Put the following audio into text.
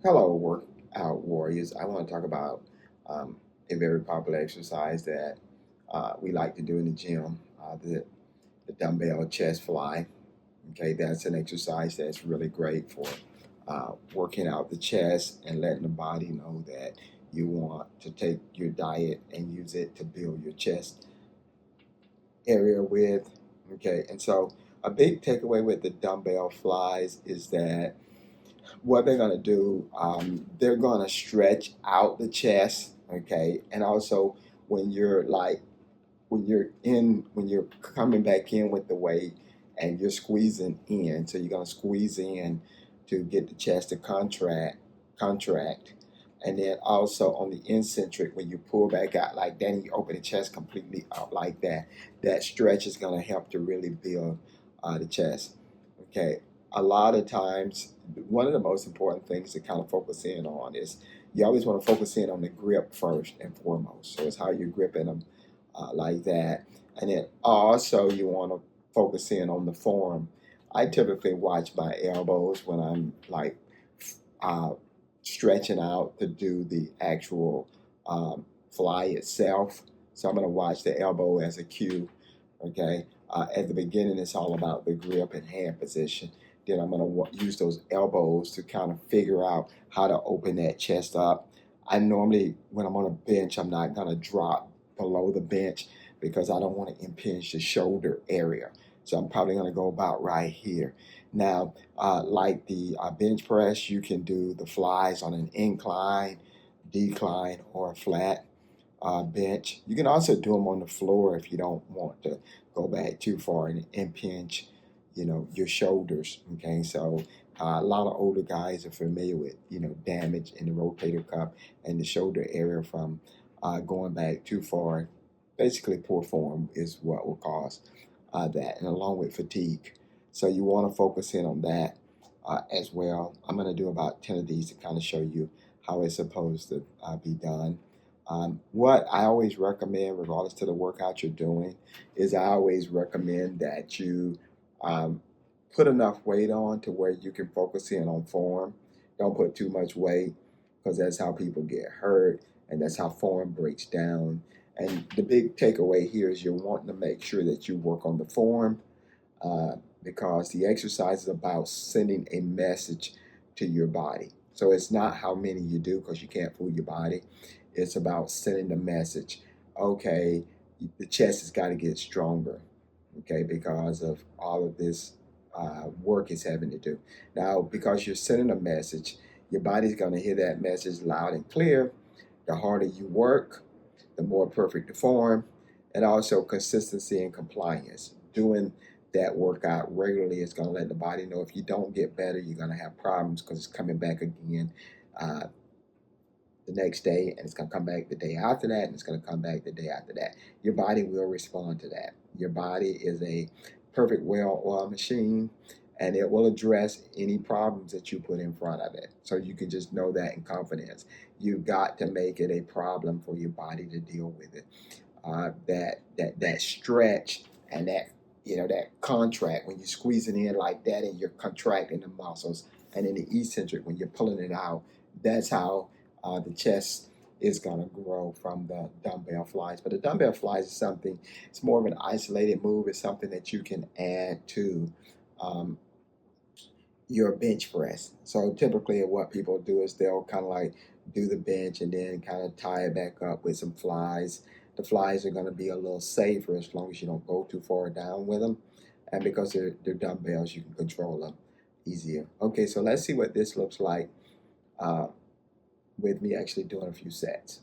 Hello, workout warriors. I want to talk about um, a very popular exercise that we like to do in the gym, the dumbbell chest fly. Okay, that's an exercise that's really great for working out the chest and letting the body know that you want to take your diet and use it to build your chest area with. Okay, and so a big takeaway with the dumbbell flies is that what they're going to do, they're going to stretch out the chest, okay, and also when you're like when you're coming back in with the weight and you're squeezing in, so you're going to squeeze in to get the chest to contract, and then also on the eccentric when you pull back out like that and you open the chest completely up like that, that stretch is going to help to really build the chest. Okay, a lot of times, one of the most important things to kind of focus in on is you always want to focus in on the grip first and foremost. So it's how you're gripping them like that. And then also you want to focus in on the form. I typically watch my elbows when I'm like uh, stretching out to do the actual fly itself. So I'm going to watch the elbow as a cue. Okay. At the beginning, it's all about the grip and hand position. Then I'm going to use those elbows to kind of figure out how to open that chest up. I normally, when I'm on a bench, I'm not going to drop below the bench because I don't want to impinge the shoulder area. So I'm probably going to go about right here. Now, like the bench press, you can do the flies on an incline, decline, or a flat bench. You can also do them on the floor if you don't want to go back too far and impinge, your shoulders. Okay, so a lot of older guys are familiar with, damage in the rotator cuff and the shoulder area from going back too far. Basically, poor form is what will cause that, and along with fatigue. So you want to focus in on that as well. I'm going to do about 10 of these to kind of show you how it's supposed to be done. What I always recommend, regardless to the workout you're doing, is I always recommend that you um, put enough weight on to where you can focus in on form. Don't put too much weight because that's how people get hurt and that's how form breaks down. And the big takeaway here is you're wanting to make sure that you work on the form uh, because the exercise is about sending a message to your body. So it's not how many you do because you can't fool your body. It's about sending the message. Okay, the chest has got to get stronger. Okay, because of all of this work it's having to do. Now, because you're sending a message, your body's going to hear that message loud and clear. The harder you work, the more perfect the form, and also consistency and compliance. Doing that workout regularly is going to let the body know if you don't get better, you're going to have problems because it's coming back again uh, the next day, and it's going to come back the day after that, and it's going to come back the day after that. Your body will respond to that. Your body is a perfect well-oiled machine, and it will address any problems that you put in front of it. So you can just know that in confidence. You've got to make it a problem for your body to deal with it. That stretch and that contract when you're squeezing in like that and you're contracting the muscles, and in the eccentric when you're pulling it out, that's how the chest is going to grow from the dumbbell flies. But the dumbbell flies is something, it's more of an isolated move. It's something that you can add to um, your bench press. So typically what people do is they'll kind of like do the bench and then kind of tie it back up with some flies. The flies are going to be a little safer as long as you don't go too far down with them. And because they're dumbbells, you can control them easier. Okay, so let's see what this looks like uh, with me actually doing a few sets.